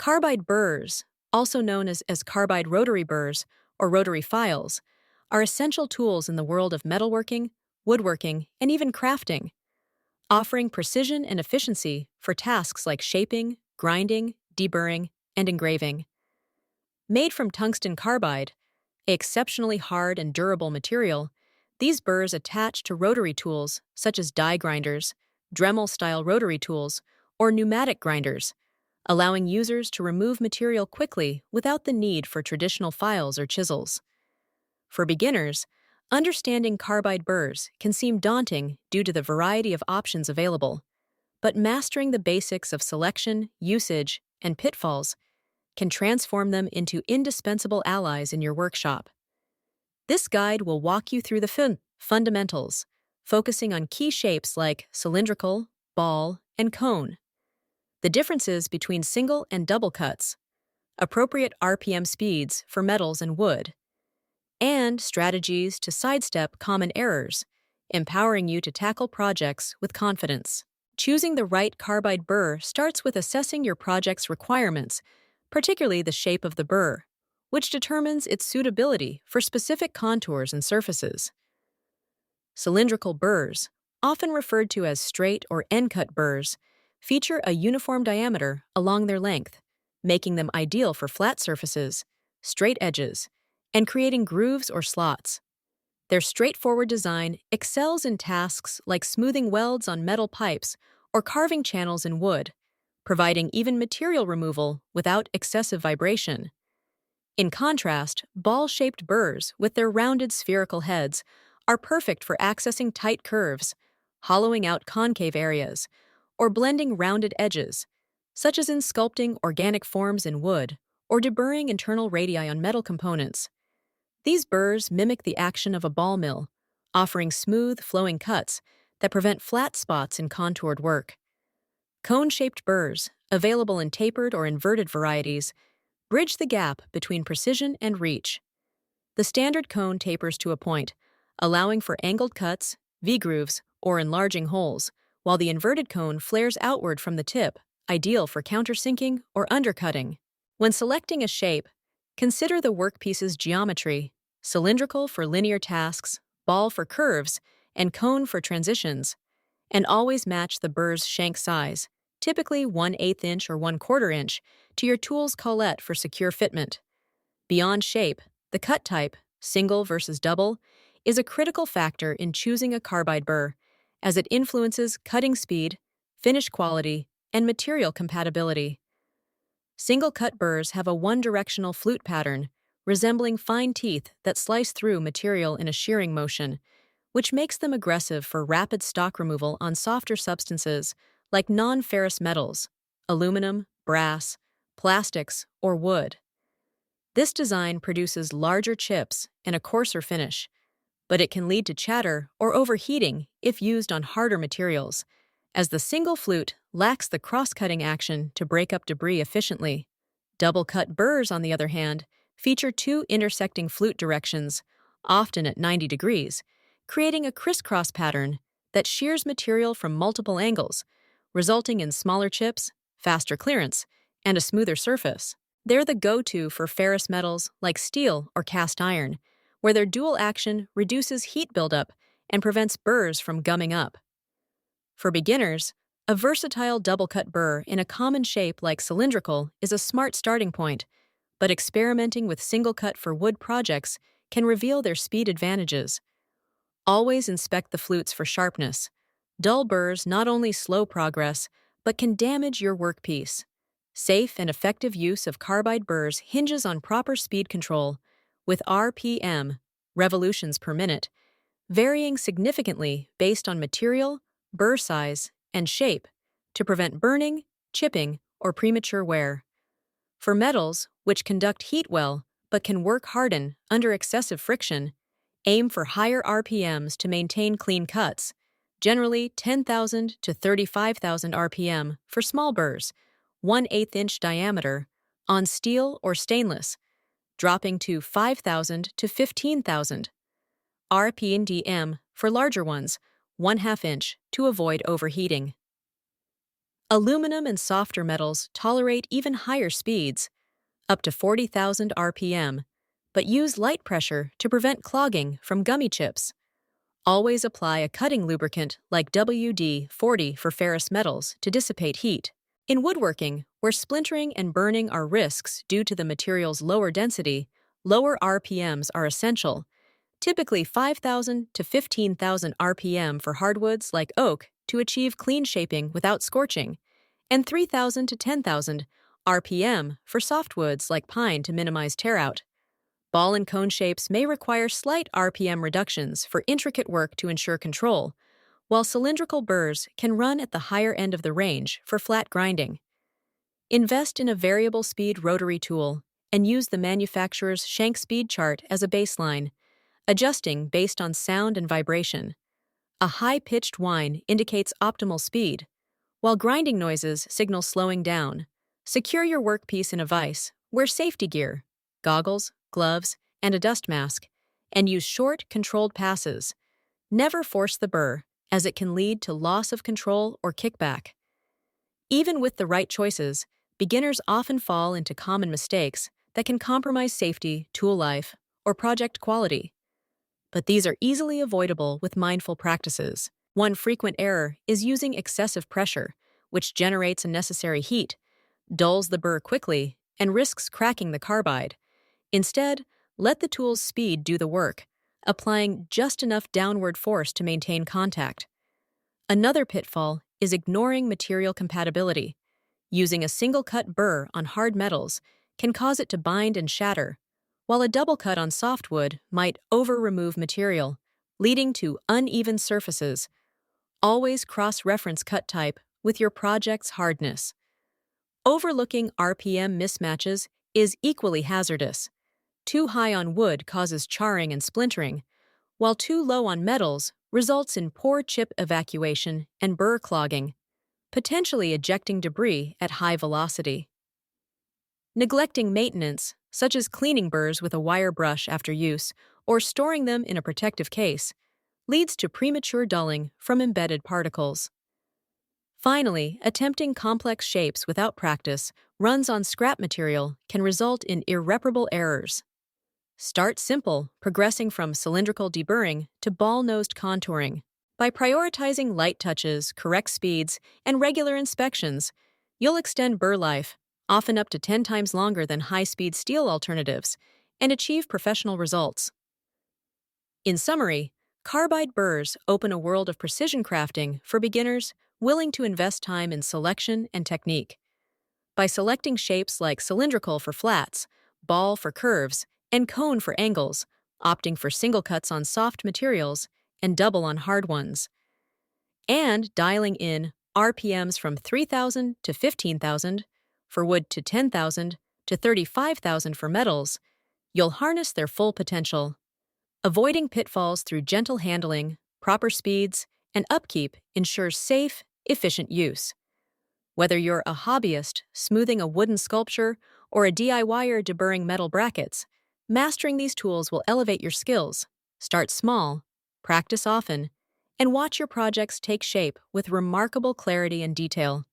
Carbide burrs, also known as carbide rotary burrs or rotary files, are essential tools in the world of metalworking, woodworking, and even crafting, offering precision and efficiency for tasks like shaping, grinding, deburring, and engraving. Made from tungsten carbide, an exceptionally hard and durable material, these burrs attach to rotary tools such as die grinders, Dremel-style rotary tools, or pneumatic grinders, allowing users to remove material quickly without the need for traditional files or chisels. For beginners, understanding carbide burrs can seem daunting due to the variety of options available, but mastering the basics of selection, usage, and pitfalls can transform them into indispensable allies in your workshop. This guide will walk you through the fundamentals, focusing on key shapes like cylindrical, ball, and cone, the differences between single and double cuts, appropriate RPM speeds for metals and wood, and strategies to sidestep common errors, empowering you to tackle projects with confidence. Choosing the right carbide burr starts with assessing your project's requirements, particularly the shape of the burr, which determines its suitability for specific contours and surfaces. Cylindrical burrs, often referred to as straight or end-cut burrs, feature a uniform diameter along their length, making them ideal for flat surfaces, straight edges, and creating grooves or slots. Their straightforward design excels in tasks like smoothing welds on metal pipes or carving channels in wood, providing even material removal without excessive vibration. In contrast, ball-shaped burrs with their rounded spherical heads are perfect for accessing tight curves, hollowing out concave areas, or blending rounded edges, such as in sculpting organic forms in wood or deburring internal radii on metal components. These burrs mimic the action of a ball mill, offering smooth, flowing cuts that prevent flat spots in contoured work. Cone-shaped burrs, available in tapered or inverted varieties, bridge the gap between precision and reach. The standard cone tapers to a point, allowing for angled cuts, V-grooves, or enlarging holes, while the inverted cone flares outward from the tip, ideal for countersinking or undercutting. When selecting a shape, consider the workpiece's geometry: cylindrical for linear tasks, ball for curves, and cone for transitions, and always match the burr's shank size, typically 1/8 inch or 1/4 inch, to your tool's collet for secure fitment. Beyond shape, the cut type, single versus double, is a critical factor in choosing a carbide burr, as it influences cutting speed, finish quality, and material compatibility. Single-cut burrs have a one-directional flute pattern, resembling fine teeth that slice through material in a shearing motion, which makes them aggressive for rapid stock removal on softer substances like non-ferrous metals, aluminum, brass, plastics, or wood. This design produces larger chips and a coarser finish, but it can lead to chatter or overheating if used on harder materials, as the single flute lacks the cross-cutting action to break up debris efficiently. Double-cut burrs, on the other hand, feature two intersecting flute directions, often at 90 degrees, creating a crisscross pattern that shears material from multiple angles, resulting in smaller chips, faster clearance, and a smoother surface. They're the go-to for ferrous metals like steel or cast iron, where their dual action reduces heat buildup and prevents burrs from gumming up. For beginners, a versatile double-cut burr in a common shape like cylindrical is a smart starting point, but experimenting with single-cut for wood projects can reveal their speed advantages. Always inspect the flutes for sharpness. Dull burrs not only slow progress, but can damage your workpiece. Safe and effective use of carbide burrs hinges on proper speed control, with RPM, revolutions per minute, varying significantly based on material, burr size, and shape to prevent burning, chipping, or premature wear. For metals, which conduct heat well but can work harden under excessive friction, aim for higher RPMs to maintain clean cuts, generally 10,000 to 35,000 RPM for small burrs, 1/8 inch diameter, on steel or stainless, dropping to 5,000 to 15,000 RPM for larger ones, 1/2 inch, to avoid overheating. Aluminum and softer metals tolerate even higher speeds, up to 40,000 RPM, but use light pressure to prevent clogging from gummy chips. Always apply a cutting lubricant like WD-40 for ferrous metals to dissipate heat. In woodworking, where splintering and burning are risks due to the material's lower density, lower RPMs are essential, typically 5,000 to 15,000 RPM for hardwoods like oak to achieve clean shaping without scorching, and 3,000 to 10,000 RPM for softwoods like pine to minimize tear-out. Ball and cone shapes may require slight RPM reductions for intricate work to ensure control, while cylindrical burrs can run at the higher end of the range for flat grinding. Invest in a variable speed rotary tool and use the manufacturer's shank speed chart as a baseline, adjusting based on sound and vibration. A high-pitched whine indicates optimal speed, while grinding noises signal slowing down. Secure your workpiece in a vise, wear safety gear, goggles, gloves, and a dust mask, and use short, controlled passes. Never force the burr, as it can lead to loss of control or kickback. Even with the right choices, beginners often fall into common mistakes that can compromise safety, tool life, or project quality. But these are easily avoidable with mindful practices. One frequent error is using excessive pressure, which generates unnecessary heat, dulls the burr quickly, and risks cracking the carbide. Instead, let the tool's speed do the work, applying just enough downward force to maintain contact. Another pitfall is ignoring material compatibility. Using a single-cut burr on hard metals can cause it to bind and shatter, while a double cut on softwood might over-remove material, leading to uneven surfaces. Always cross-reference cut type with your project's hardness. Overlooking RPM mismatches is equally hazardous. Too high on wood causes charring and splintering, while too low on metals results in poor chip evacuation and burr clogging, potentially ejecting debris at high velocity. Neglecting maintenance, such as cleaning burrs with a wire brush after use or storing them in a protective case, leads to premature dulling from embedded particles. Finally, attempting complex shapes without practice runs on scrap material can result in irreparable errors. Start simple, progressing from cylindrical deburring to ball-nosed contouring. By prioritizing light touches, correct speeds, and regular inspections, you'll extend burr life, often up to 10 times longer than high-speed steel alternatives, and achieve professional results. In summary, carbide burrs open a world of precision crafting for beginners willing to invest time in selection and technique. By selecting shapes like cylindrical for flats, ball for curves, and cone for angles, opting for single cuts on soft materials and double on hard ones, and dialing in RPMs from 3,000 to 15,000, for wood to 10,000 to 35,000 for metals, you'll harness their full potential. Avoiding pitfalls through gentle handling, proper speeds, and upkeep ensures safe, efficient use. Whether you're a hobbyist smoothing a wooden sculpture or a DIYer deburring metal brackets, mastering these tools will elevate your skills. Start small, practice often, and watch your projects take shape with remarkable clarity and detail.